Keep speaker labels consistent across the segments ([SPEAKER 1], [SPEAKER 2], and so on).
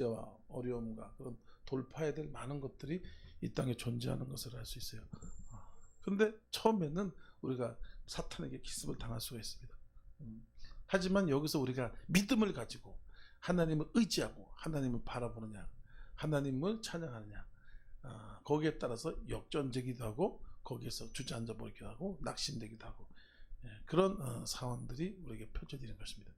[SPEAKER 1] 문제와 어려움과 그런 돌파해야 될 많은 것들이 이 땅에 존재하는 것을 알 수 있어요. 그런데 처음에는 우리가 사탄에게 기습을 당할 수가 있습니다. 하지만 여기서 우리가 믿음을 가지고 하나님을 의지하고 하나님을 바라보느냐, 하나님을 찬양하느냐, 거기에 따라서 역전되기도 하고 거기에서 주저앉아 버리기도 하고 낙심되기도 하고, 그런 상황들이 우리에게 펼쳐지는 것입니다.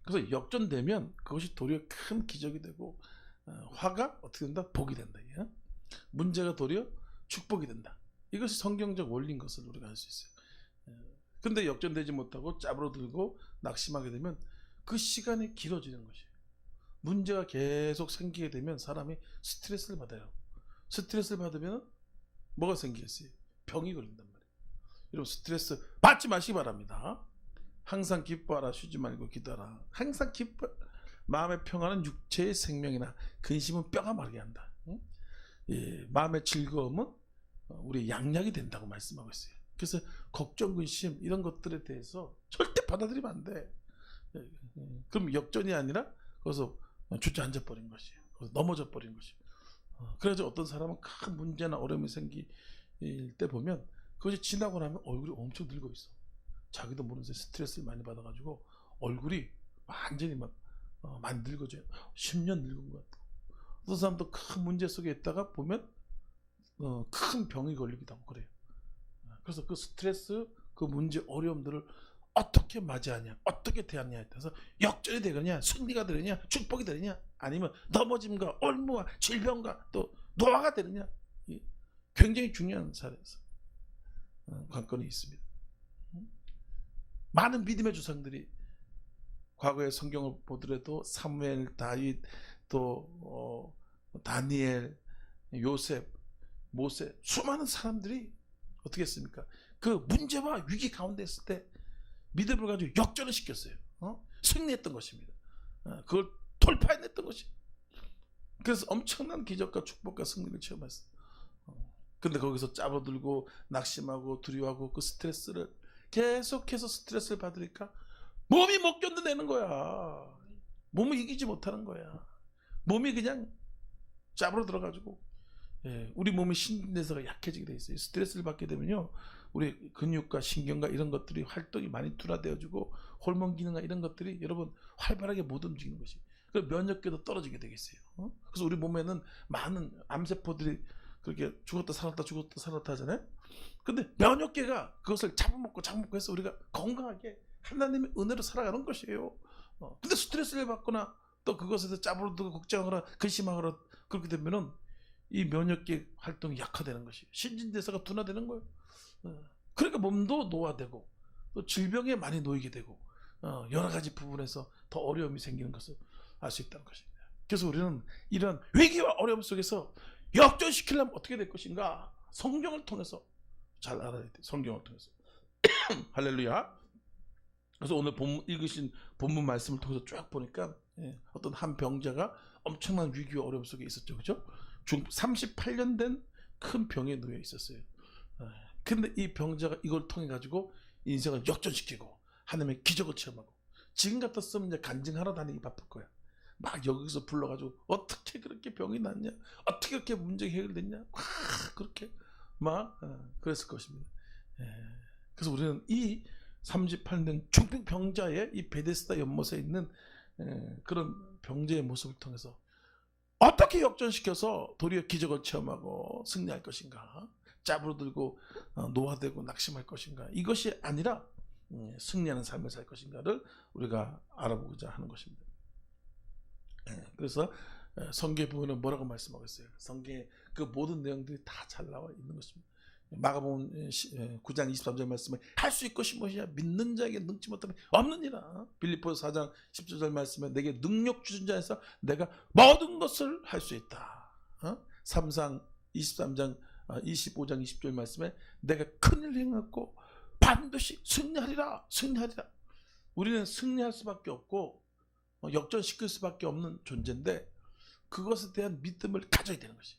[SPEAKER 1] 그래서 역전되면 그것이 도리어 큰 기적이 되고, 화가 어떻게 된다? 복이 된다. 문제가 도리어 축복이 된다. 이것이 성경적 원리인 것을 우리가 알 수 있어요. 근데 역전되지 못하고 짜부러들고 낙심하게 되면 그 시간이 길어지는 것이에요. 문제가 계속 생기게 되면 사람이 스트레스를 받아요. 스트레스를 받으면 뭐가 생기겠어요? 병이 걸린단 말이에요. 여러분, 스트레스 받지 마시기 바랍니다. 항상 기뻐하라, 쉬지 말고 기도하라. 항상 기뻐. 마음의 평안은 육체의 생명이나 근심은 뼈가 마르게 한다. 마음의 즐거움은 우리의 양약이 된다고 말씀하고 있어요. 그래서 걱정, 근심 이런 것들에 대해서 절대 받아들이면 안 돼. 그럼 역전이 아니라 거기서 주저앉아 버린 것이에요. 넘어져 버린 것이에요. 그래서 어떤 사람은 큰 문제나 어려움이 생길 때 보면 그것이 지나고 나면 얼굴이 엄청 늙어 있어. 자기도 모르는 사이에 스트레스를 많이 받아가지고 얼굴이 완전히 막 많이 늙어져요. 10년 늙은 것 같아. 어떤 사람도 큰 문제 속에 있다가 보면 큰 병이 걸리기도 하고 그래요. 그래서 그 스트레스, 그 문제, 어려움들을 어떻게 맞이하냐, 어떻게 대하냐에 따라서 역전이 되느냐, 승리가 되느냐, 축복이 되느냐, 아니면 넘어짐과 올무와 질병과 또 노화가 되느냐, 굉장히 중요한 사례에서 관건이 있습니다. 많은 믿음의 조상들이 과거의 성경을 보더라도 사무엘, 다윗, 또 다니엘, 요셉, 모세, 수많은 사람들이 어떻게 했습니까? 그 문제와 위기 가운데 있을 때 믿음을 가지고 역전을 시켰어요. 승리했던 것입니다. 그걸 돌파해냈던 것이. 그래서 엄청난 기적과 축복과 승리를 체험했어요. 근데 거기서 짜부들고 낙심하고 두려워하고 그 스트레스를 계속해서 스트레스를 받으니까 몸이 못 견뎌내는 거야. 몸을 이기지 못하는 거야. 몸이 그냥 짜부러 들어가지고, 우리 몸의 신진대사가 약해지게 돼 있어요. 스트레스를 받게 되면요, 우리 근육과 신경과 이런 것들이 활동이 많이 둔화되어지고 호르몬 기능과 이런 것들이 여러분 활발하게 못 움직이는 것이. 그 면역력도 떨어지게 되겠어요. 그래서 우리 몸에는 많은 암세포들이 그렇게 죽었다 살았다 죽었다 살았다 하잖아요. 근데 면역계가 그것을 잡아먹고 해서 우리가 건강하게 하나님의 은혜로 살아가는 것이에요. 근데 스트레스를 받거나 또 그것에서 짜부르고 걱정하거나 근심하거나 그렇게 되면은 이 면역계 활동이 약화되는 것이, 신진대사가 둔화되는 거예요. 그러니까 몸도 노화되고 또 질병에 많이 놓이게 되고 여러 가지 부분에서 더 어려움이 생기는 것을 알 수 있다는 것입니다. 그래서 우리는 이런 위기와 어려움 속에서 역전시키려면 어떻게 될 것인가? 성경을 통해서 잘 알아야 돼. 성경을 통해서. 할렐루야. 그래서 오늘 읽으신 본문 말씀을 통해서 쭉 보니까 어떤 한 병자가 엄청난 위기와 어려움 속에 있었죠. 그죠? 38년 된 큰 병에 놓여 있었어요. 근데 이 병자가 이걸 통해 가지고 인생을 역전시키고 하나님의 기적을 체험하고, 지금 같았으면 이제 간증하러 다니기 바쁠 거야. 막 여기서 불러가지고 어떻게 그렇게 병이 났냐, 어떻게 그렇게 문제가 해결됐냐, 그렇게 막 그랬을 것입니다. 그래서 우리는 이 38년 중증 병자의 이 베데스다 연못에 있는 그런 병자의 모습을 통해서 어떻게 역전시켜서 도리어 기적을 체험하고 승리할 것인가, 짜부러들고 노화되고 낙심할 것인가, 이것이 아니라 승리하는 삶을 살 것인가를 우리가 알아보고자 하는 것입니다. 그래서 성경 부분은 뭐라고 말씀하고 있어요? 성경에 그 모든 내용들이 다 잘 나와 있는 것입니다. 마가복음 9장 23절 말씀에 할 수 있고 무엇이냐, 믿는 자에게 능치 못하면 없느니라. 빌립보서 4장 10절 말씀에 내게 능력 주신 자에서 내가 모든 것을 할 수 있다. 3장 23장 25장 20절 말씀에 내가 큰일 행하고 반드시 승리하리라. 우리는 승리할 수밖에 없고 역전시킬 수밖에 없는 존재인데, 그것에 대한 믿음을 가져야 되는 것이.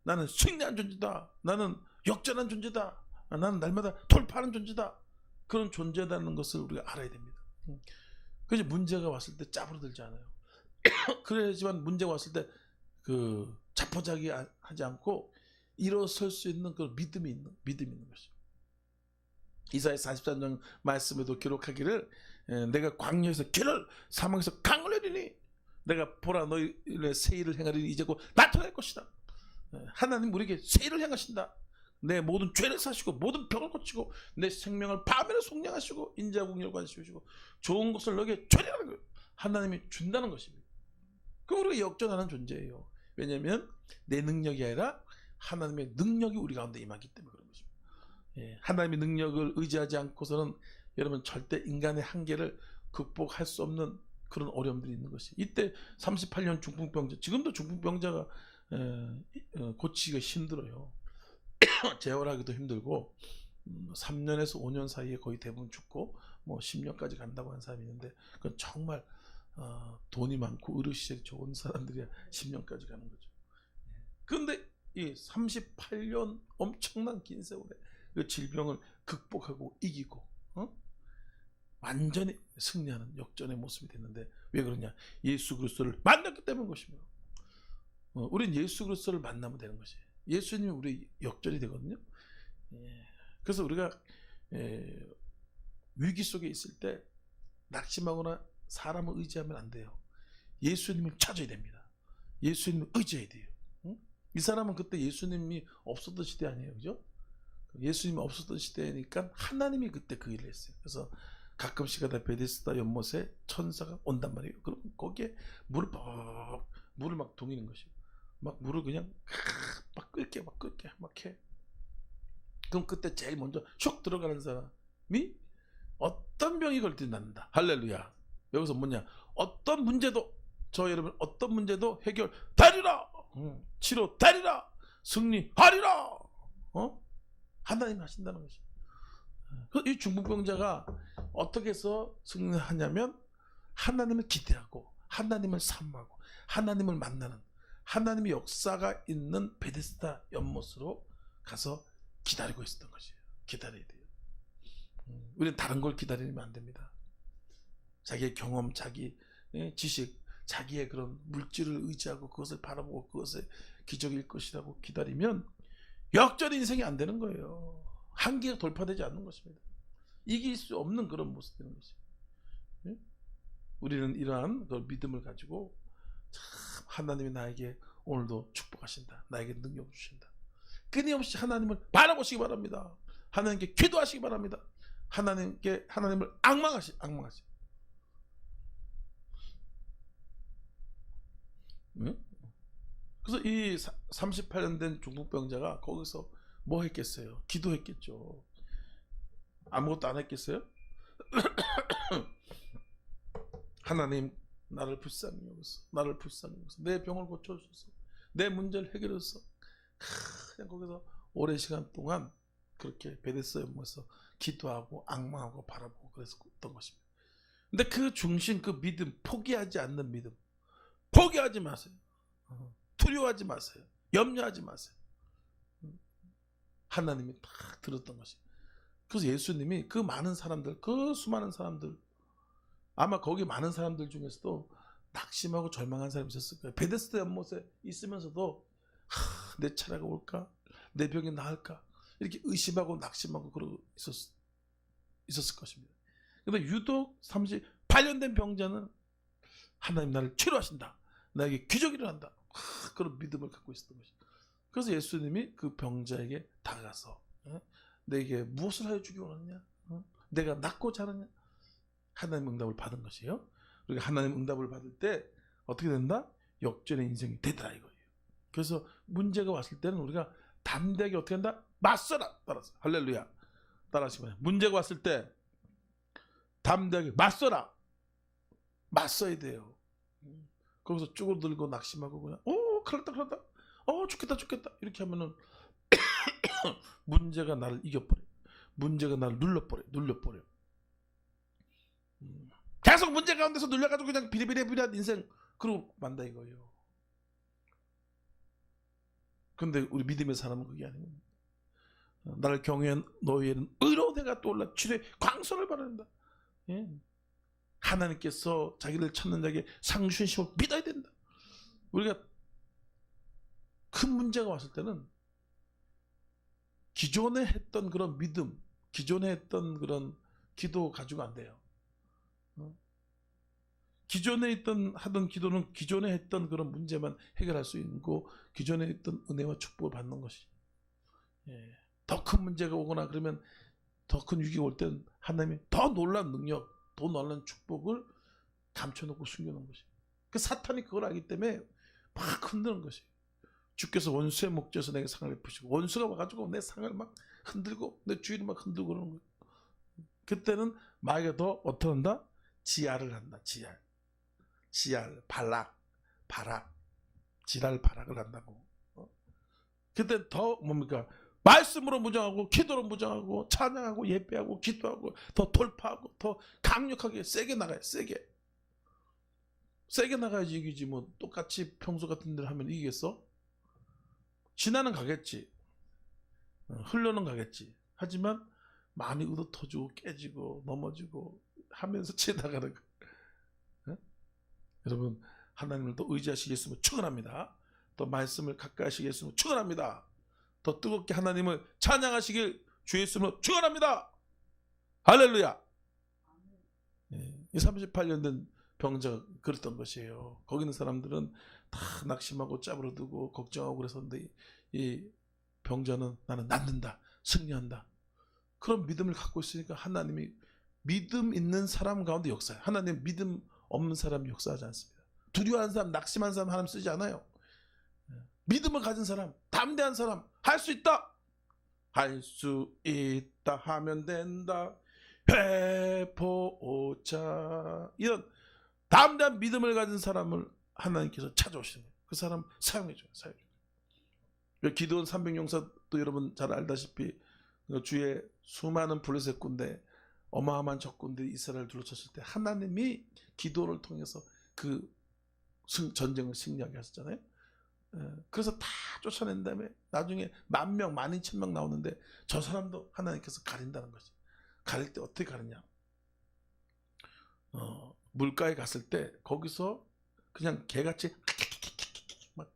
[SPEAKER 1] 나는 승리한 존재다. 나는 역전한 존재다. 나는 날마다 돌파하는 존재다. 그런 존재다는 것을 우리가 알아야 됩니다. 그래서 문제가 왔을 때 짜부러들지 않아요. 그래야지만 문제가 왔을 때 그 자포자기 하지 않고 일어설 수 있는 그 믿음이 있는 것이죠. 이사야 44장 말씀에도 기록하기를 내가 광야에서 길을 사막에서 강을 내리니 내가 보라 너희의 새 일을 행하리니 이제 곧 나타날 것이다. 하나님 우리에게 새 일을 행하신다. 내 모든 죄를 사시고 모든 병을 고치고 내 생명을 밤에는 속량하시고 인자 공의를 관시우시고 좋은 것을 너에게 주리라는 거예요. 하나님이 준다는 것입니다. 그 우리가 역전하는 존재예요. 왜냐하면 내 능력이 아니라 하나님의 능력이 우리 가운데 임하기 때문에 그런 것입니다. 하나님의 능력을 의지하지 않고서는 여러분 절대 인간의 한계를 극복할 수 없는 그런 어려움들이 있는 것이. 이때 38년 중풍병자, 지금도 중풍병자가 고치기가 힘들어요. 재활하기도 힘들고 3년에서 5년 사이에 거의 대부분 죽고 뭐 10년까지 간다고 하는 사람이 있는데 그건 정말 돈이 많고 의료시설이 좋은 사람들이야 10년까지 가는 거죠. 그런데 이 38년 엄청난 긴 세월에 그 질병을 극복하고 이기고 완전히 승리하는 역전의 모습이 됐는데 왜 그러냐? 예수 그리스도를 만났기 때문인 것입니다. 우리는 예수 그리스도를 만나면 되는 것이에요. 예수님이 우리 역전이 되거든요. 그래서 우리가 위기 속에 있을 때 낙심하거나 사람을 의지하면 안 돼요. 예수님을 찾아야 됩니다. 예수님을 의지해야 돼요. 이 사람은 그때 예수님이 없었던 시대 아니에요, 그죠? 예수님이 없었던 시대니까 하나님이 그때 그 일을 했어요. 그래서 가끔씩 하다 베데스다 연못에 천사가 온단 말이에요. 그럼 거기에 물을 막 동이는 것이에요. 막 물을 그냥 막 끓게 막 해. 그럼 그때 제일 먼저 슉 들어가는 사람이 어떤 병이 걸리든 낫는다. 할렐루야. 여기서 뭐냐? 어떤 문제도 저 여러분 어떤 문제도 해결되리라. 치료되리라. 승리하리라. 하나님 하신다는 것이. 이 중풍병자가 어떻게 해서 승리하냐면 하나님을 기대하고 하나님을 사모하고 하나님을 만나는 하나님의 역사가 있는 베데스다 연못으로 가서 기다리고 있었던 것이에요. 기다려야 돼요. 우리는 다른 걸 기다리면 안 됩니다. 자기의 경험, 자기 지식, 자기의 그런 물질을 의지하고 그것을 바라보고 그것의 기적일 것이라고 기다리면 역전 인생이 안 되는 거예요. 한계가 돌파되지 않는 것입니다. 이길 수 없는 그런 모습이 되는 것이에요. 우리는 이러한 그 믿음을 가지고 참 하나님이 나에게 오늘도 축복하신다. 나에게 능력을 주신다. 끊임없이 하나님을 바라보시기 바랍니다. 하나님께 기도하시기 바랍니다. 하나님을 악망하시. 그래서 이 38년 된 중풍병자가 거기서 뭐 했겠어요? 기도했겠죠. 아무것도 안 했겠어요? 하나님 나를 불쌍히 여기서 내 병을 고쳐주소서, 내 문제를 해결해서 그냥 거기서 오랜 시간 동안 그렇게 베데스다 연못에서 기도하고 악망하고 바라보고 그랬었던 것입니다. 근데 그 중심, 그 믿음, 포기하지 않는 믿음, 포기하지 마세요. 두려워하지 마세요. 염려하지 마세요. 하나님이 딱 들었던 것이. 그래서 예수님이 그 많은 사람들, 그 수많은 사람들, 아마 거기 많은 사람들 중에서도 낙심하고 절망한 사람이 있었을 거예요. 베데스다 연못에 있으면서도 내 차례가 올까? 내 병이 나을까? 이렇게 의심하고 낙심하고 그러고 있었을 것입니다. 그런데 유독 38년 된 병자는 하나님 나를 치료하신다. 나에게 기적이 일어난다. 그런 믿음을 갖고 있었던 것입니다. 그래서 예수님이 그 병자에게 다가가서 내게 무엇을 하여 주기 원하느냐? 내가 낫고자 하느냐? 하나님 응답을 받은 것이에요. 우리가 하나님 응답을 받을 때 어떻게 된다? 역전의 인생이 되더라 이거예요. 그래서 문제가 왔을 때는 우리가 담대하게 어떻게 한다? 맞서라. 따라서 할렐루야. 따라하시면 문제가 왔을 때 담대하게 맞서라. 맞서야 돼요. 거기서 쪼그들고 낙심하고 그냥 큰일 났다 죽겠다 이렇게 하면은 문제가 나를 이겨버려. 문제가 나를 눌러버려. 계속 문제 가운데서 눌려가지고 그냥 비리비리한 인생 그러고 만다 이거예요. 근데 우리 믿음의 사람은 그게 아니고 나를 경외한 너희에는 의로운 해가 떠올라 치료의 광선을 바란다. 하나님께서 자기를 찾는 자에게 상주하심을 믿어야 된다. 우리가 큰 문제가 왔을 때는 기존에 했던 그런 믿음, 기존에 했던 그런 기도 가지고 안 돼요. 기존에 하던 기도는 기존에 했던 그런 문제만 해결할 수 있고, 기존에 했던 은혜와 축복을 받는 것이. 더 큰 문제가 오거나 그러면, 더 큰 위기가 올 때는 하나님이 더 놀라운 능력, 더 놀라운 축복을 감춰놓고 숨겨놓은 것이. 그 사탄이 그걸 알기 때문에 막 흔드는 것이. 주께서 원수의 목젖에서 내게 상을 베푸시고, 원수가 와가지고 내 상을 막 흔들고 내 주위를 막 흔들고 그러는 거예요. 그때는 마귀가 더 어떻게 한다? 지랄을 한다. 지랄, 발락, 지랄, 발락을 한다고. 그때 더 뭡니까? 말씀으로 무장하고, 기도로 무장하고, 찬양하고, 예배하고, 기도하고, 더 돌파하고, 더 강력하게 세게 나가요. 세게 나가야지 이기지. 뭐 똑같이 평소 같은 데를 하면 이기겠어? 지나는 가겠지, 흘러는 가겠지. 하지만 많이 의도터지고 깨지고 넘어지고 하면서 지나가는 거예요. 여러분, 하나님을 더 의지하시겠으면 축원합니다. 더 말씀을 가까이 하시겠으면 축원합니다. 더 뜨겁게 하나님을 찬양하시길 주 예수님으로 축원합니다. 할렐루야. 이 38년 된 병자가 그랬던 것이에요. 거기 있는 사람들은 다 낙심하고 짜부러들고 걱정하고 그랬었는데, 이 병자는 나는 낫는다, 승리한다, 그런 믿음을 갖고 있으니까 하나님이 믿음 있는 사람 가운데 역사해요. 하나님 믿음 없는 사람이 역사하지 않습니다. 두려워하는 사람, 낙심한 사람 하나님 쓰지 않아요. 믿음을 가진 사람, 담대한 사람, 할 수 있다, 할 수 있다 하면 된다, 회포자, 이런 담대한 믿음을 가진 사람을 하나님께서 찾아오시는 거예요. 그 사람 사용해줘요. 기드온 300용사도 여러분 잘 알다시피 주의 수많은 블레셋 군대, 어마어마한 적군들이 이스라엘을 둘러쳤을 때 하나님이 기드온을 통해서 그 전쟁을 승리하게 하셨잖아요. 그래서 다 쫓아낸 다음에 나중에 10,000명, 12,000명 나오는데 저 사람도 하나님께서 가린다는 거지. 가릴 때 어떻게 가느냐? 물가에 갔을 때 거기서 그냥 개같이 막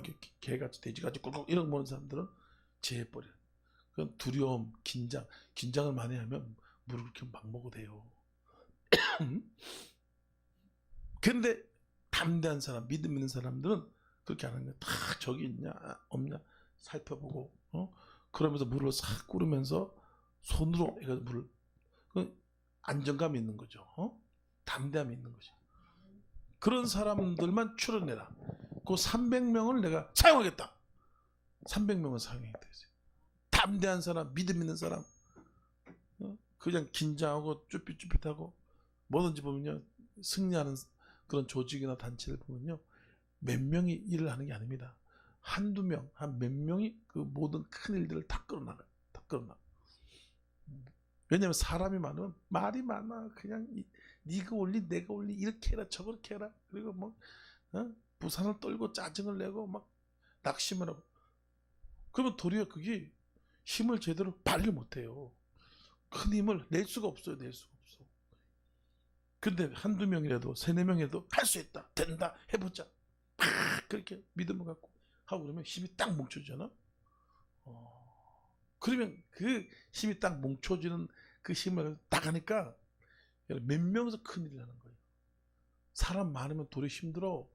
[SPEAKER 1] 이렇게 개같이 돼지같이 꿀꿀 이런 거 보는 사람들은 제해버려. 그건 두려움, 긴장을 많이 하면 물을 이렇게 막 먹어도 돼요. 그런데 담대한 사람, 믿음 있는 사람들은 그렇게 안 하는 거야. 다 저기 있냐 없냐 살펴보고, 그러면서 물을 싹 꾸르면서 손으로 해가지고 물을, 안정감이 있는 거죠. 담대함이 있는 거죠. 그런 사람들만 출원해라. 그 300명을 내가 사용하겠다. 300명을 사용하겠다. 담대한 사람, 믿음 있는 사람, 그냥 긴장하고 쭈삣쭈삣하고 뭐든지 보면요, 승리하는 그런 조직이나 단체를 보면요, 몇 명이 일을 하는 게 아닙니다. 한두 명, 한 몇 명이 그 모든 큰 일들을 다 끌어나가요. 다 끌어나가. 왜냐면 사람이 많으면 말이 많아. 그냥 네가 올리, 내가 올리, 이렇게 해라, 저렇게 해라. 그리고 뭐 부산을 떨고 짜증을 내고 막 낙심을 하고. 그러면 도리어 그게 힘을 제대로 발휘를 못해요. 큰 힘을 낼 수가 없어요. 낼 수가 없어. 근데 한두 명이라도, 3-4명이라도 할 수 있다, 된다, 해보자, 그렇게 믿음을 갖고 하고 그러면 힘이 딱 뭉쳐지잖아. 그러면 그 힘이 딱 뭉쳐지는 그 힘을 나가니까 몇 명에서 큰일이 나는 거예요. 사람 많으면 도리어 힘들어.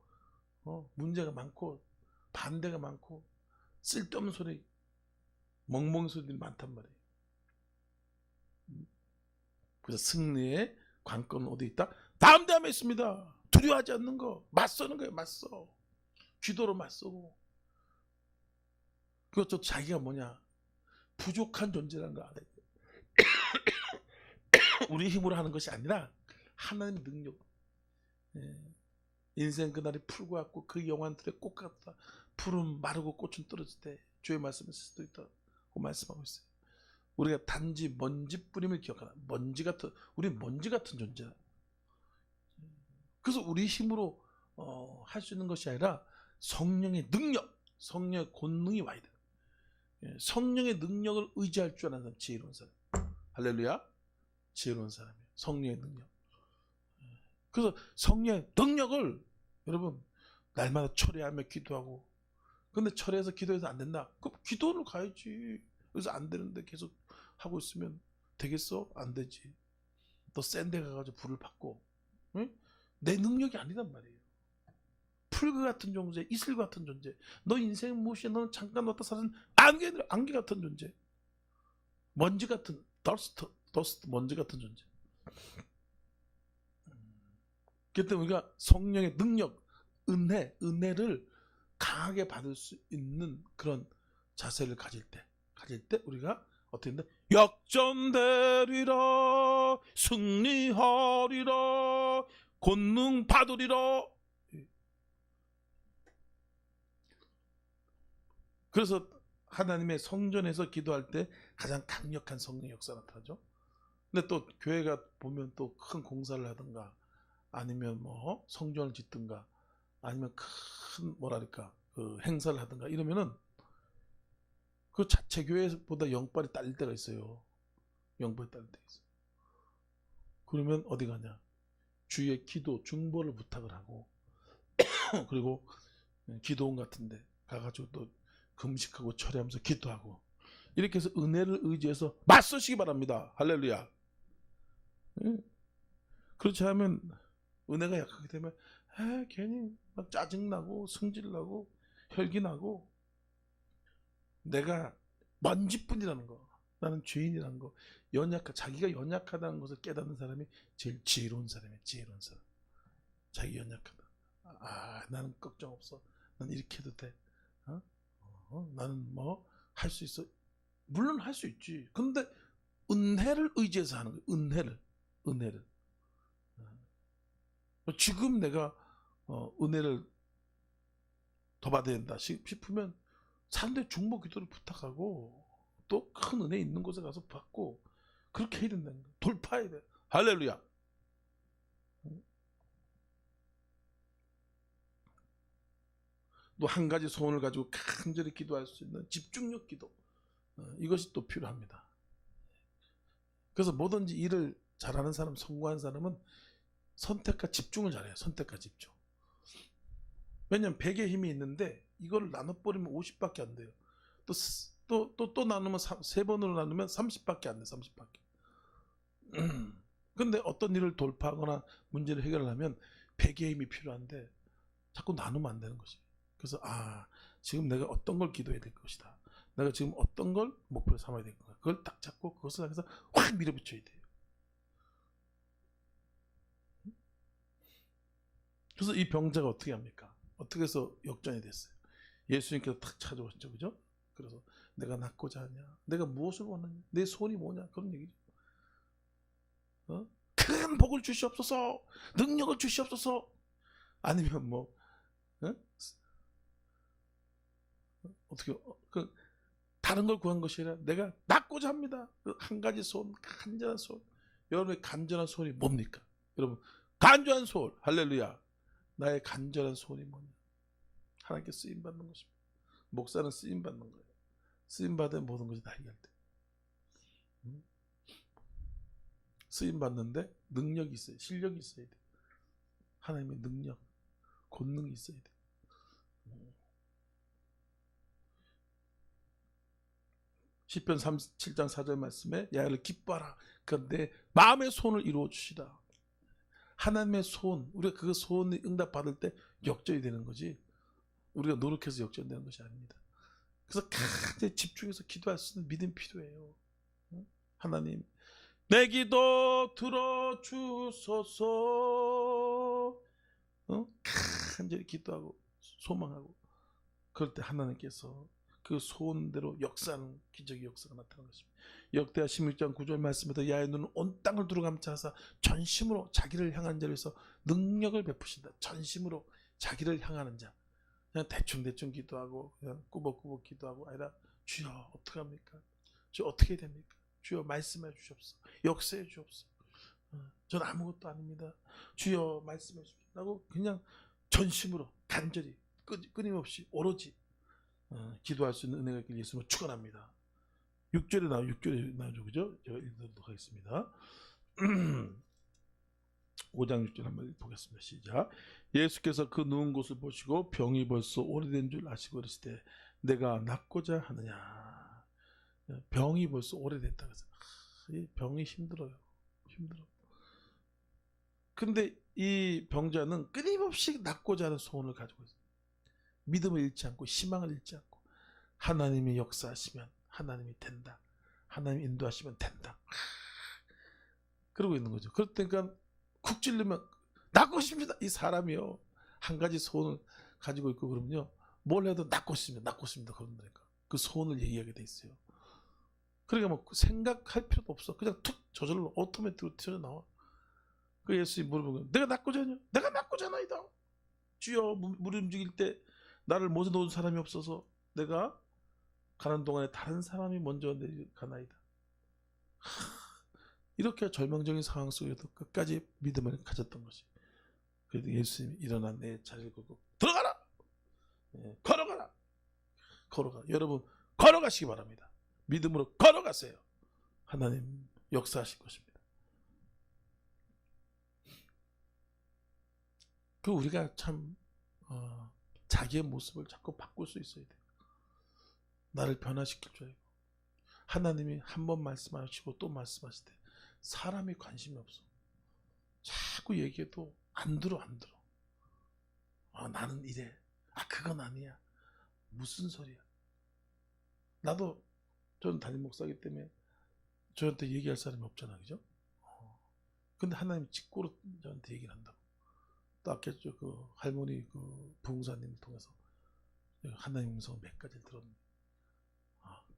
[SPEAKER 1] 문제가 많고 반대가 많고 쓸데없는 소리, 멍멍이 소리들이 많단 말이에요. 그래서 승리의 관건은 어디 있다? 담대함에 있습니다. 두려워하지 않는 거, 맞서는 거예요. 맞서. 기도로 맞서고. 그것도 자기가 뭐냐, 부족한 존재라는 거 알아야 돼요. 우리 힘으로 하는 것이 아니라 하나님의 능력. 인생 그날이 풀과 같고 그 영환들의 꽃 같다. 푸른 마르고 꽃은 떨어질 때 주의 말씀을 쓸 수도 있다고 말씀하고 있어요. 우리가 단지 먼지 뿌림을 기억하라. 우리 먼지 같은 존재다. 그래서 우리 힘으로 할 수 있는 것이 아니라 성령의 능력, 성령의 권능이 와야 돼. 성령의 능력을 의지할 줄 아는 사람, 지혜로운 사람. 할렐루야. 지혜로운 사람이에요. 성령의 능력. 그래서 성령의 능력을 여러분 날마다 철회하며 기도하고, 근데 철회해서 기도해서 안 된다, 그럼 기도를 가야지. 그래서 안 되는데 계속 하고 있으면 되겠어? 안 되지. 또 센 데 가가지고 불을 받고, 응? 내 능력이 아니란 말이에요. 풀과 같은 존재, 이슬 같은 존재. 너 인생 무엇이야? 너는 잠깐 왔다 사는 안개 같은 존재. 먼지 같은 더스트 먼지 같은 존재. 그렇기 때문에 우리가 성령의 능력, 은혜를 강하게 받을 수 있는 그런 자세를 가질 때 우리가 어떻게 된다? 역전되리라, 승리하리라, 권능 받으리라. 그래서 하나님의 성전에서 기도할 때 가장 강력한 성령 역사가 나타나죠. 근데 또 교회가 보면 또 큰 공사를 하든가, 아니면 뭐 성전을 짓든가, 아니면 큰 뭐랄까 그 행사를 하든가 이러면은 그 자체 교회보다 영빨이 딸릴 때가 있어요. 영빨이 딸릴 때가 있어요. 그러면 어디 가냐? 주의 기도 중보를 부탁을 하고 그리고 기도원 같은데 가가지고 또 금식하고 철회하면서 기도하고, 이렇게 해서 은혜를 의지해서 맞서시기 바랍니다. 할렐루야. 그렇지 않으면 은혜가 약하게 되면 괜히 막 짜증나고 승질나고 혈기나고, 내가 먼지뿐이라는 거, 나는 죄인이라는 거, 자기가 연약하다는 것을 깨닫는 사람이 제일 지혜로운 사람이에요. 지혜로운 사람. 자기 연약하다. 나는 걱정 없어. 난 이렇게 해도 돼. 나는 뭐 할 수 있어. 물론 할 수 있지. 근데 은혜를 의지해서 하는 거예요. 은혜를. 지금 내가 은혜를 더 받아야 된다 싶으면 사람들의 중보 기도를 부탁하고, 또 큰 은혜 있는 곳에 가서 받고, 그렇게 해야 된다는 거예요. 돌파해야 돼. 할렐루야. 또 한 가지 소원을 가지고 간절히 기도할 수 있는 집중력 기도, 이것이 또 필요합니다. 그래서 뭐든지 일을 잘하는 사람, 성공한 사람은 선택과 집중을 잘해요. 선택과 집중. 왜냐면 100의 힘이 있는데 이거를 나눠버리면 50밖에 안 돼요. 또 나누면 3번으로 나누면 30밖에 안 돼. 30밖에. 근데 어떤 일을 돌파하거나 문제를 해결하려면 100의 힘이 필요한데 자꾸 나누면 안 되는 것이. 그래서 지금 내가 어떤 걸 기도해야 될 것이다. 내가 지금 어떤 걸 목표로 삼아야 될 거야. 그걸 딱 잡고 그것을 향해서 확 밀어붙여야 돼요. 그래서 이 병자가 어떻게 합니까? 어떻게 해서 역전이 됐어요? 예수님께서 탁 찾아오셨죠. 그죠? 그래서 내가 낫고자 하냐? 내가 무엇을 원하냐? 내 소원이 뭐냐? 그런 얘기죠. 큰 복을 주시옵소서, 능력을 주시옵소서, 아니면 뭐 어떻게 다른 걸 구한 것이 아니라 내가 낫고자 합니다. 한 가지 소원, 간절한 소원. 여러분의 간절한 소원이 뭡니까? 여러분 간절한 소원, 할렐루야. 나의 간절한 소원이 뭐냐? 하나님께 쓰임 받는 것입니다. 목사는 쓰임 받는 거예요. 쓰임 받으면 모든 것이 다 해결돼. 쓰임 받는데 능력이 있어요. 실력이 있어야 돼. 하나님의 능력, 권능이 있어야 돼. 시편 37장 4절 말씀에 야를 기뻐하라. 그런데 마음의 소원을 이루어 주시다. 하나님의 소원, 우리가 그 소원을 응답받을 때 역전이 되는 거지, 우리가 노력해서 역전되는 것이 아닙니다. 그래서 가장 집중해서 기도할 수 있는 믿음이 필요해요. 하나님, 내 기도 들어주소서. 간절히 기도하고 소망하고, 그럴 때 하나님께서 그 소원대로 역사하는 기적의 역사가 나타나는 것입니다. 역대하 16장 9절 말씀에도 야의 눈은 온 땅을 두루감싸사 전심으로 자기를 향한 자를 위해서 능력을 베푸신다. 전심으로 자기를 향하는 자. 그냥 대충 기도하고 그냥 꾸벅꾸벅 기도하고 아니라, 주여 어떡합니까? 주여 어떻게 됩니까? 주여 말씀해 주시옵소서. 역사해 주옵소서. 저는 아무것도 아닙니다. 주여 말씀해 주십시오. 하고 그냥 전심으로 간절히 끊임없이 오로지 기도할 수 있는 은혜가 있길 예수님을 축원합니다. 6절에 나오죠. 그죠? 제가 읽도록 하겠습니다. 5장 6절 한번 보겠습니다. 시작. 예수께서 그 누운 곳을 보시고 병이 벌써 오래된 줄 아시고 그러시되 내가 낫고자 하느냐. 병이 벌써 오래됐다 그래서 이 병이 힘들어요. 힘들어. 근데 이 병자는 끊임없이 낫고자 하는 소원을 가지고 있어요. 믿음을 잃지 않고 희망을 잃지 않고 하나님이 역사하시면 하나님이 된다. 하나님 인도하시면 된다. 그러고 있는 거죠. 그러니까 쿡 찔르면 낫고 싶습니다. 이 사람이요. 한 가지 소원을 가지고 있고 그러면요. 뭘 해도 낫고 싶습니다. 낫고 싶습니다. 그런다니까. 그 소원을 얘기하게 돼 있어요. 그러니까 뭐 생각할 필요도 없어. 그냥 툭 저절로 오토매틱으로 튀어나와. 그 예수님 물어보면 내가 낫고자 하냐? 내가 낫고자 하나이다. 주여 물 움직일 때 나를 모셔 놓은 사람이 없어서 내가 가는 동안에 다른 사람이 먼저 가나이다. 이렇게 절망적인 상황 속에도 끝까지 믿음을 가졌던 것이. 그래도 예수님이 일어나 내 자리를 걸고 들어가라. 걸어가라. 걸어가. 여러분 걸어가시기 바랍니다. 믿음으로 걸어가세요. 하나님 역사하실 것입니다. 그 우리가 참 자기의 모습을 자꾸 바꿀 수 있어야 돼요. 나를 변화시킬 줄 알고. 하나님이 한 번 말씀하시고 또 말씀하실 때 사람이 관심이 없어. 자꾸 얘기해도 안 들어. 나는 이래. 그건 아니야. 무슨 소리야. 나도 저는 담임 목사이기 때문에 저한테 얘기할 사람이 없잖아. 그죠? 근데 하나님이 직고로 저한테 얘기를 한다고. 또 아까 그 할머니 그 부흥사님을 통해서 하나님 음성 몇 가지를 들었는데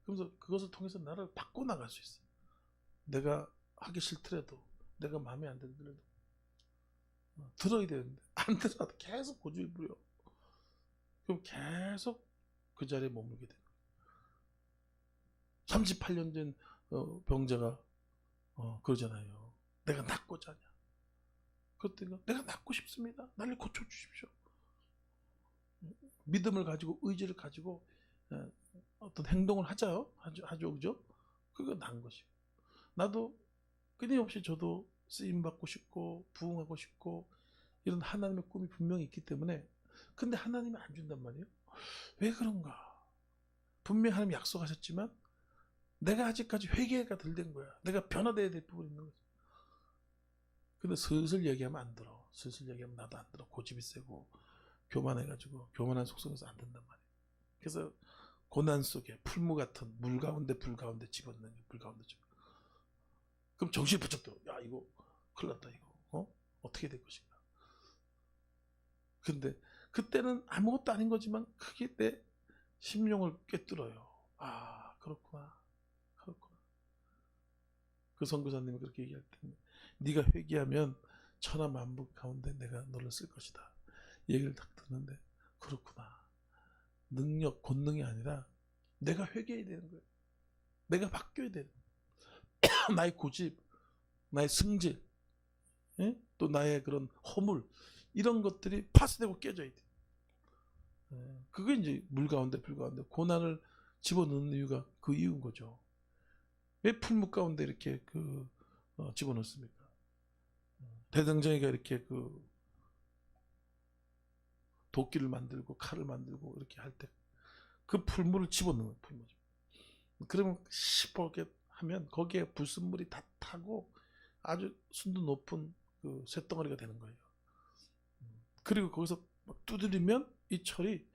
[SPEAKER 1] 그러면서 그것을 통해서 나를 바꿔 나갈 수 있어. 내가 하기 싫더라도 내가 마음에 안 들더라도 들어야 되는데 안 들어도 계속 고집을 부려. 그럼 계속 그 자리에 머물게 돼. 38년 된 병자가 그러잖아요. 내가 낫고자 하냐. 그때가 내가 낫고 싶습니다. 나를 고쳐주십시오. 믿음을 가지고 의지를 가지고 어떤 행동을 하죠, 그죠? 그거 난 것이고. 나도 끊임없이 저도 쓰임 받고 싶고 부흥하고 싶고 이런 하나님의 꿈이 분명히 있기 때문에 근데 하나님이 안 준단 말이에요. 왜 그런가? 분명히 하나님 약속하셨지만 내가 아직까지 회개가 덜 된 거야. 내가 변화돼야 될 부분이 있는 거죠. 근데 슬슬 얘기하면 안 들어. 슬슬 얘기하면 나도 안 들어. 고집이 세고 교만해가지고 교만한 속성에서 안 된단 말이에요. 그래서 고난 속에 풀무 같은 물 가운데 불 가운데 집어넣는 게 불 가운데 집어. 그럼 정신이 부쩍 들어. 야 이거 큰일 났다 이거. 어떻게 될 것인가. 근데 그때는 아무것도 아닌 거지만 그게 내 심령을 꿰뚫어요. 그렇구나. 그 선교사님이 그렇게 얘기할 때 네가 회개하면 천하 만국 가운데 내가 너를 쓸 것이다. 얘기를 딱 듣는데 그렇구나. 능력, 권능이 아니라 내가 회개해야 되는 거예요. 내가 바뀌어야 되는 거예요. 나의 고집, 나의 승질, 또 나의 그런 허물 이런 것들이 파쇄되고 깨져야 돼. 그게 이제 물 가운데 불 가운데 고난을 집어넣는 이유가 그 이유인 거죠. 왜 풀무 가운데 이렇게 집어넣습니까? 대등정이가 이렇게 도끼를 만들고 칼을 만들고 이렇게 할 때 그 풀무를 집어넣는 거예요. 풀무죠. 그러면 시뻘게 하면 거기에 불순물이 다 타고 아주 순도 높은 그 쇳덩어리가 되는 거예요. 그리고 거기서 막 두드리면 이 철이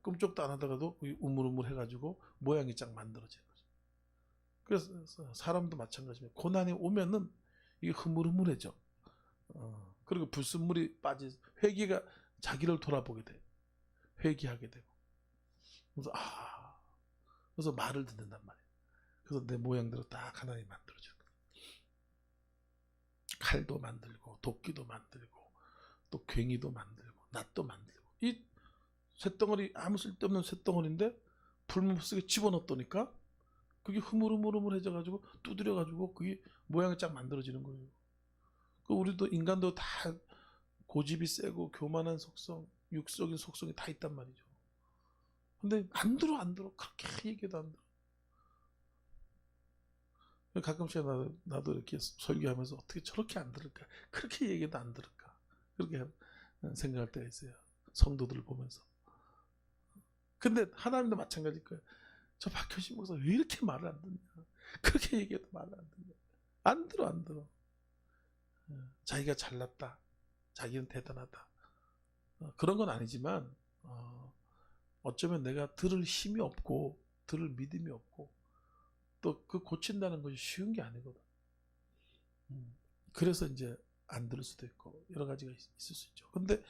[SPEAKER 1] 꿈쩍도 안 하다가도 우물우물 해가지고 모양이 쫙 만들어지는 거죠. 그래서 사람도 마찬가지입니다. 고난이 오면은 이게 흐물흐물해져. 그리고 불순물이 빠지 회개가 자기를 돌아보게 돼. 회개하게 되고. 그래서 말을 듣는단 말이에요. 그래서 내 모양대로 딱 하나님 만들어주는 거예요. 칼도 만들고 도끼도 만들고 또 괭이도 만들고 낫도 만들고 이 쇳덩어리 아무 쓸데없는 쇳덩어리인데 불문속에 집어넣었더니까 그게 흐물흐물해져가지고 두드려가지고 그게 모양이 쫙 만들어지는 거예요. 우리도 인간도 다 고집이 세고 교만한 속성, 육적인 속성이 다 있단 말이죠. 근데 안 들어. 그렇게 얘기해도 안 들어. 가끔씩 나도 이렇게 설교하면서 어떻게 저렇게 안 들을까? 그렇게 얘기해도 안 들을까? 그렇게 생각할 때가 있어요. 성도들을 보면서. 근데 하나님도 마찬가지일 거예요. 저 박효신 목사 왜 이렇게 말을 안 듣냐? 그렇게 얘기해도 말을 안 듣냐? 안 들어, 안 들어. 자기가 잘났다. 자기는 대단하다. 그런 건 아니지만 어쩌면 내가 들을 힘이 없고 들을 믿음이 없고 또 그 고친다는 것이 쉬운 게 아니거든. 그래서 이제 안 들을 수도 있고 여러 가지가 있을 수 있죠. 근데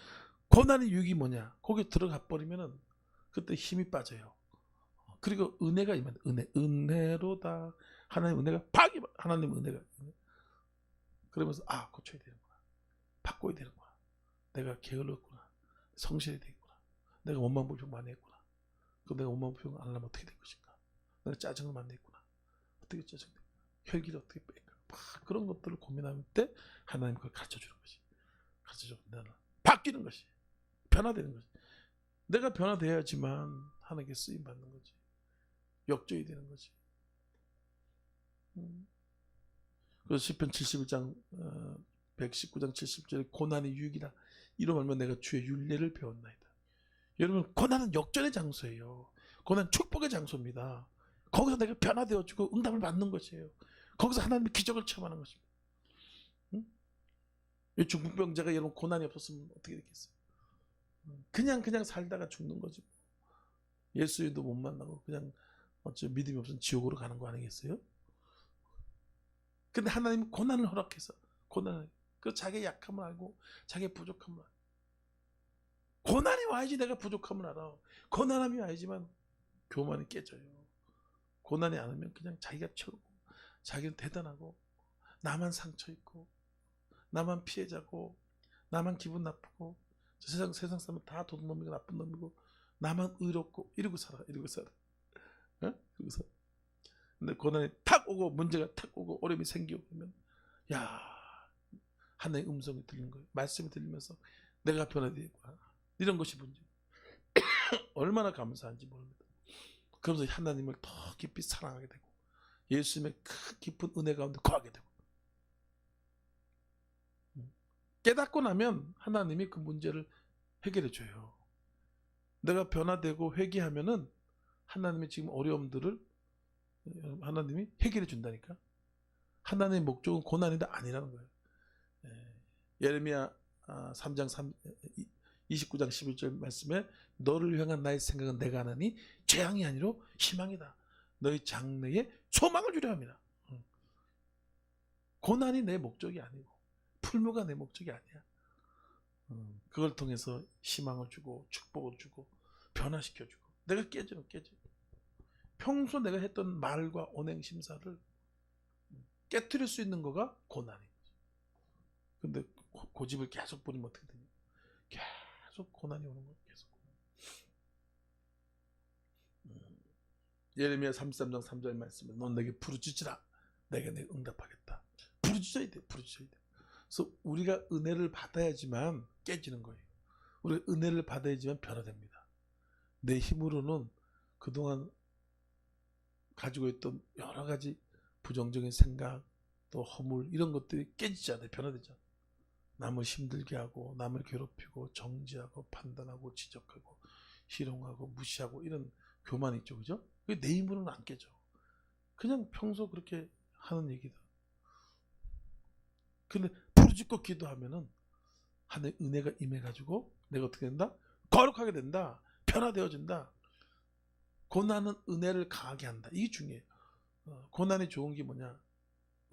[SPEAKER 1] 고난의 유익이 뭐냐? 거기 들어가 버리면은 그때 힘이 빠져요. 그리고 은혜가 임한 은혜로다. 하나님 은혜가 하나님 은혜가 그러면서 고쳐야 되는구나. 바꿔야 되는구나. 내가 게을렀구나. 성실해야 되겠구나. 내가 원망불평 많이 했구나. 그럼 내가 원망불평 안 하려면 어떻게 될 것인가? 내가 짜증을 많이 냈구나. 어떻게 짜증 혈기를 어떻게 뺄까? 막 그런 것들을 고민할 때 하나님 그걸 가르쳐주는 것이. 가르쳐주면 나는 바뀌는 것이. 변화되는 것이. 내가 변화돼야지만 하나님께 쓰임 받는 거지. 역전이 되는 거지. 그래서 시편 71장 119장 70절에 고난이 유익이다. 이로 말면 내가 주의 율례를 배웠나이다. 여러분 고난은 역전의 장소예요. 고난은 축복의 장소입니다. 거기서 내가 변화되어지고 응답을 받는 것이에요. 거기서 하나님의 기적을 체험하는 것입니다. 이 중풍병자가 여러분 고난이 없었으면 어떻게 됐겠어요? 그냥 살다가 죽는 거지. 예수님도 못 만나고 그냥 어째 믿음이 없으면 지옥으로 가는 거 아니겠어요? 근데 하나님은 고난을 허락해서 그 자기의 약함을 알고 자기의 부족함을 알고 고난이 와야지 내가 부족함을 알아. 고난함이 와야지만 교만이 깨져요. 고난이 안 오면 그냥 자기가 철고 자기는 대단하고 나만 상처 있고 나만 피해자고 나만 기분 나쁘고 세상 사람은 다 도둑놈이고 나쁜 놈이고 나만 의롭고 이러고 살아. 그래서 근데 고난이 탁 오고 문제가 탁 오고 어려움이 생기고 그러면 하나님의 음성이 들리는 거예요. 말씀이 들리면서 내가 변화되겠구나. 이런 것이 문제. 얼마나 감사한지 모릅니다. 그러면서 하나님을 더 깊이 사랑하게 되고 예수님의 큰 깊은 은혜 가운데 거하게 되고 깨닫고 나면 하나님이 그 문제를 해결해 줘요. 내가 변화되고 회개하면은 하나님의 지금 어려움들을 하나님이 해결해 준다니까. 하나님의 목적은 고난이다 아니라는 거예요. 예레미야 3장 29장 11절 말씀에 너를 향한 나의 생각은 내가 하나니 재앙이 아니라 희망이다. 너희 장래에 소망을 주려 합니다. 고난이 내 목적이 아니고 풀무가 내 목적이 아니야. 그걸 통해서 희망을 주고 축복을 주고 변화시켜주고 내가 깨져. 평소 내가 했던 말과 언행심사를 깨트릴 수 있는 거가 고난이에요. 근데 고집을 계속 부리면 어떻게 되냐? 계속 고난이 오는 거예요. 계속. 예레미야 33장 3절 말씀에 넌 내게 부르짖으라. 내가 내게 응답하겠다. 부르짖어야 돼. 그래서 우리가 은혜를 받아야지만 깨지는 거예요. 우리가 은혜를 받아야지만 변화됩니다. 내 힘으로는 그동안 가지고 있던 여러 가지 부정적인 생각 또 허물 이런 것들이 깨지지 않아요. 변화되잖아요. 남을 힘들게 하고 남을 괴롭히고 정죄하고 판단하고 지적하고 희롱하고 무시하고 이런 교만이 있죠. 그죠? 그게 내 힘으로는 안 깨져. 그냥 평소 그렇게 하는 얘기다. 근데 부르짖고 기도하면은 하나님의 은혜가 임해가지고 내가 어떻게 된다? 거룩하게 된다. 변화되어진다. 고난은 은혜를 강하게 한다. 이게 중요해요. 고난이 좋은 게 뭐냐?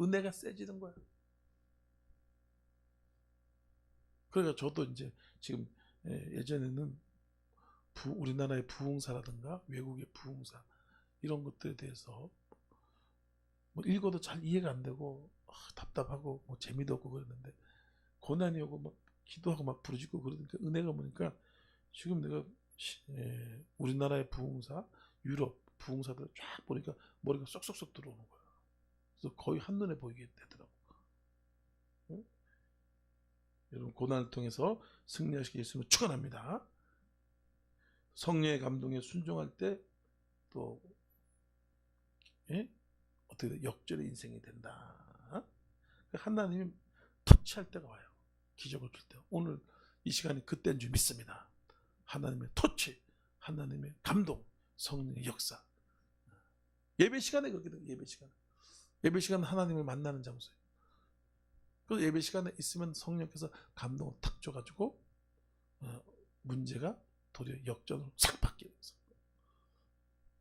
[SPEAKER 1] 은혜가 세지는 거야. 그러니까 저도 이제 지금 예전에는 우리나라의 부흥사라든가 외국의 부흥사 이런 것들에 대해서 뭐 읽어도 잘 이해가 안 되고 답답하고 뭐 재미도 없고 그랬는데 고난이 오고 막 기도하고 막 부르짖고 그러니까 은혜가 뭐니까 지금 내가 우리나라의 부흥사 유럽 부흥사들 쫙 보니까 머리가 쏙쏙쏙 들어오는 거야. 그래서 거의 한눈에 보이게 되더라고. 응? 여러분 고난을 통해서 승리하시게 예수님을 축원합니다. 성령의 감동에 순종할 때 또 어떻게 돼? 역전의 인생이 된다. 하나님이 터치할 때가 와요. 기적을 줄 때. 오늘 이 시간이 그때인 줄 믿습니다. 하나님의 터치, 하나님의 감동, 성령의 역사. 예배 시간에 그렇게 돼요. 예배 시간에. 예배 시간은 하나님을 만나는 장소예요. 그 예배 시간에 있으면 성령께서 감동을 탁 줘가지고 문제가 도리어 역전으로 싹 바뀌어요.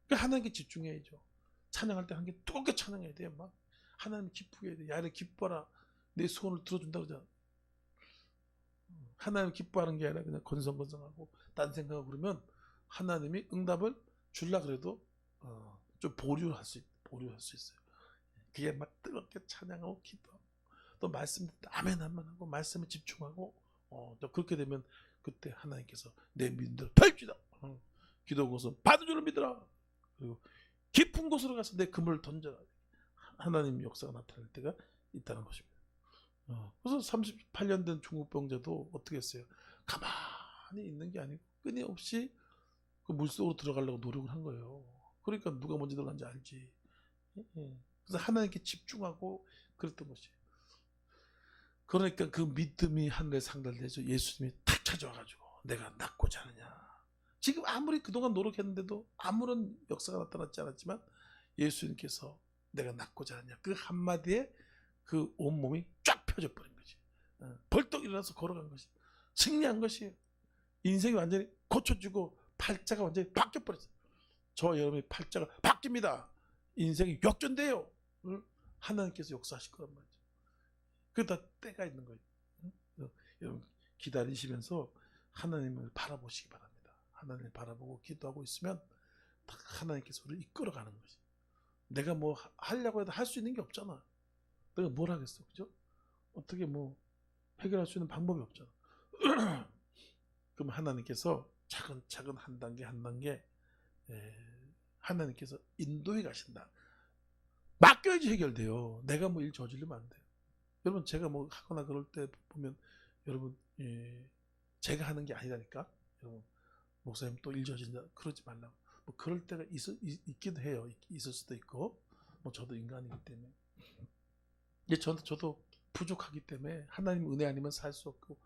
[SPEAKER 1] 그러니까 하나님께 집중해야죠. 찬양할 때 한 개 뜨겁게 찬양해야 돼요. 막 하나님 기쁘게 해야 돼. 야, 이래 기뻐라. 내 소원을 들어준다고 그러잖아. 하나님 기뻐하는 게 아니라 그냥 건성건성하고 딴 생각하고 그러면 하나님이 응답을 줄라 그래도 좀 보류할 수 있어요. 그게 막 뜨겁게 찬양하고 기도하고 또 말씀 아멘 한번 하고 말씀에 집중하고 또 그렇게 되면 그때 하나님께서 내 믿음대로 될지다. 기도 곳은 받은 줄을 믿으라. 그리고 깊은 곳으로 가서 내 그물을 던져라. 하나님 역사가 나타날 때가 있다는 것입니다. 그래서 38년 된 중국 병자도 어떻게 했어요? 가만히 있는 게 아니고 끊임없이 그 물속으로 들어가려고 노력을 한 거예요. 그러니까 누가 먼저 들어간지 알지. 그래서 하나님께 집중하고 그랬던 것이. 그러니까 그 믿음이 하늘에 상달되죠. 예수님이 탁 찾아와가지고 내가 낫고자 하느냐. 지금 아무리 그동안 노력했는데도 아무런 역사가 나타났지 않았지만 예수님께서 내가 낫고자 하느냐. 그 한마디에 그 온몸이 쫙 펴져 버린 거지. 벌떡 일어나서 걸어간 것이. 승리한 것이에요. 인생이 완전히 고쳐지고 팔자가 완전히 바뀌어버렸어요. 저와 여러분의 팔자가 바뀝니다. 인생이 역전돼요. 하나님께서 역사하실 거란 말이죠. 그다 때가 있는 거예요. 여러분 기다리시면서 하나님을 바라보시기 바랍니다. 하나님을 바라보고 기도하고 있으면 하나님께서 우리를 이끌어가는 거지. 내가 뭐 하려고 해도 할 수 있는 게 없잖아. 내가 뭘 하겠어, 그죠? 어떻게 뭐 해결할 수 있는 방법이 없잖아. 그럼 하나님께서 차근차근 한 단계 한 단계 하나님께서 인도해 가신다. 맡겨야지 해결돼요. 내가 뭐 일 저지르면 안 돼요. 여러분 제가 뭐 하거나 그럴 때 보면 여러분 제가 하는 게 아니라니까. 여러분 목사님 또 일 저지른다 그러지 말라고. 뭐 그럴 때가 있기도 해요. 있을 수도 있고 뭐 저도 인간이기 때문에 저도 부족하기 때문에 하나님 은혜 아니면 살 수 없고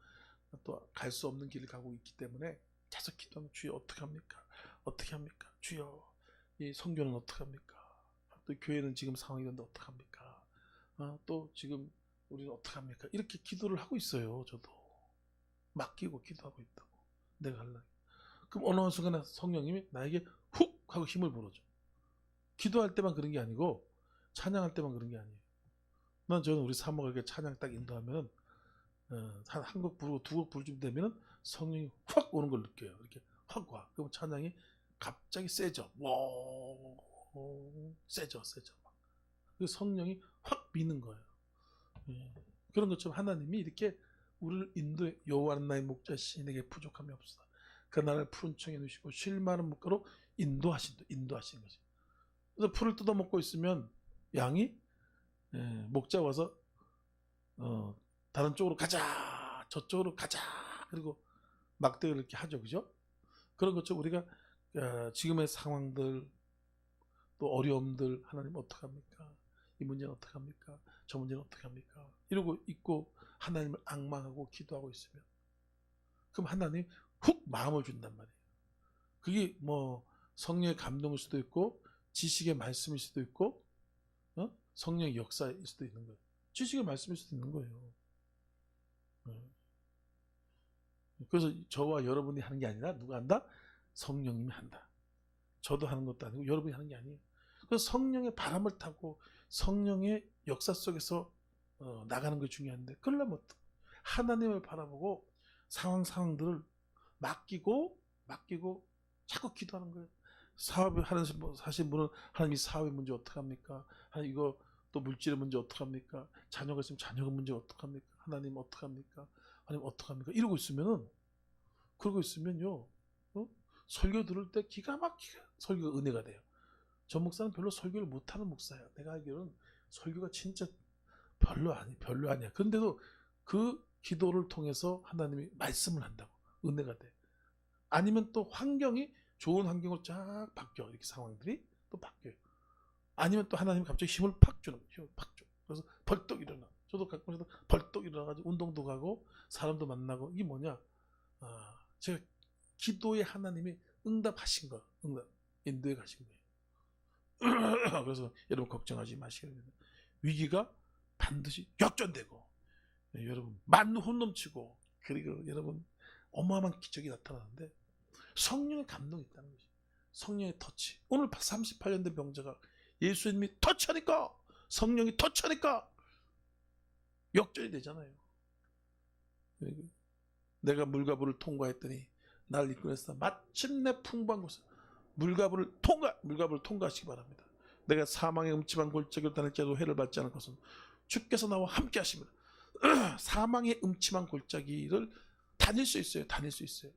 [SPEAKER 1] 또 갈 수 없는 길을 가고 있기 때문에 계속 기도하면 주여 어떻게 합니까? 어떻게 합니까? 주여 이 선교는 어떻게 합니까? 또 교회는 지금 상황이 이런데 어떻게 합니까? 또 지금 우리는 어떻게 합니까? 이렇게 기도를 하고 있어요. 저도 맡기고 기도하고 있다고. 내가 하려고. 그럼 어느 순간에 성령님이 나에게 훅 하고 힘을 불어줘. 기도할 때만 그런 게 아니고 찬양할 때만 그런 게 아니에요. 저는 우리 사모가 이렇게 찬양 딱 인도하면은 한 곡 부르고 두 곡 부르면 되면은 성령이 확 오는 걸 느껴요. 이렇게 확 와. 그럼 찬양이 갑자기 세져. 와, 세져. 그 성령이 확 미는 거예요. 그런 것처럼 하나님이 이렇게 우리를 인도해. 여호와는 나의 목자시 내게 부족함이 없으다. 그 나를 푸른 청에 누시고 쉴 만한 물가로 인도하신 것이. 그래서 풀을 뜯어 먹고 있으면 양이 목자 와서 다른 쪽으로 가자, 저쪽으로 가자, 그리고 막대기를 이렇게 하죠, 그죠? 그런 것처럼 우리가 지금의 상황들 또 어려움들 하나님 어떡합니까? 이 문제는 어떡합니까? 저 문제는 어떡합니까? 이러고 있고 하나님을 앙망하고 기도하고 있으면 그럼 하나님 훅 마음을 준단 말이에요. 그게 뭐 성령의 감동일 수도 있고 지식의 말씀일 수도 있고 성령의 역사일 수도 있는 거예요. 지식의 말씀일 수도 있는 거예요. 그래서 저와 여러분이 하는 게 아니라 누가 한다? 성령님이 한다. 저도 하는 것도 아니고 여러분이 하는 게 아니에요. 그래서 성령의 바람을 타고 성령의 역사 속에서 나가는 게 중요한데 그러려면 하나님을 바라보고 상황들을 맡기고 자꾸 기도하는 거예요. 사업을 하신 분은 하나님이 사업의 문제 어떡합니까? 이거 또 물질의 문제 어떡합니까? 자녀가 있으면 자녀가 문제 어떡합니까? 하나님 어떡합니까? 하나님 어떡합니까? 이러고 있으면은 그러고 있으면요 설교 들을 때 기가 막히게 설교가 은혜가 돼요. 저 목사는 별로 설교를 못하는 목사예요. 내가 알기로는 설교가 진짜 별로 아니야. 그런데도 그 기도를 통해서 하나님이 말씀을 한다고 은혜가 돼. 아니면 또 환경이 좋은 환경으로 쫙 바뀌어. 이렇게 상황들이 또 바뀌어요. 아니면 또 하나님이 갑자기 힘을 팍 주는 거예요. 힘을 팍 줘. 그래서 벌떡 일어나. 저도 가끔씩 벌떡 일어나가지고 운동도 가고 사람도 만나고. 이게 뭐냐? 제가 기도에 하나님이 응답하신 거, 응답 인도에 가신 거예요. 그래서 여러분 걱정하지 마시기 바랍니다. 위기가 반드시 역전되고, 여러분 만혼 넘치고, 그리고 여러분 어마어마한 기적이 나타나는데 성령의 감동이 있다는 거죠. 성령의 터치. 오늘 38년 된 병자가 예수님이 터치하니까, 성령이 터치하니까 역전이 되잖아요. 내가 물과 불을 통과했더니 날 이끌어서 마침내 풍부한 곳에 물과 불을 통과하시기 바랍니다. 내가 사망의 음침한 골짜기를 다닐지라도 해를 받지 않을 것은 주께서 나와 함께 하십니다. 사망의 음침한 골짜기를 다닐 수 있어요. 다닐 수 있어요.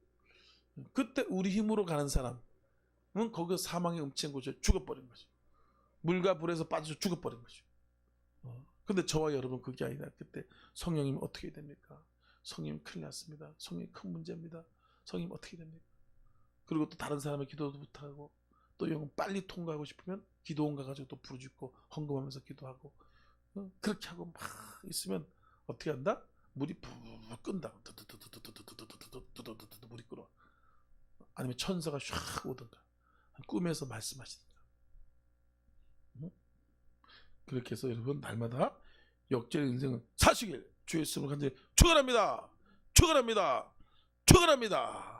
[SPEAKER 1] 그때 우리 힘으로 가는 사람은 거기서 사망의 음침한 곳에 죽어버린 거죠. 물과 불에서 빠져서 죽어버린 거죠. 근데 저와 여러분 그게 아니라 그때 성령님 어떻게 됩니까? 성령님 큰일 났습니다. 성령님 큰 문제입니다. 성령님 어떻게 됩니까? 그리고 또 다른 사람의 기도도 부탁하고, 또 영혼 빨리 통과하고 싶으면 기도원 가가지고 또 부르짖고 헌금하면서 기도하고, 그렇게 하고 막 있으면 어떻게 한다? 물이 푹 끈다. 물이 끓어. 아니면 천사가 샥 오든가, 꿈에서 말씀하시든가. 그렇게 해서 여러분 날마다 역전의 인생을 사시길 주의 이름으로 간절히 축원합니다. 축원합니다. 축원합니다.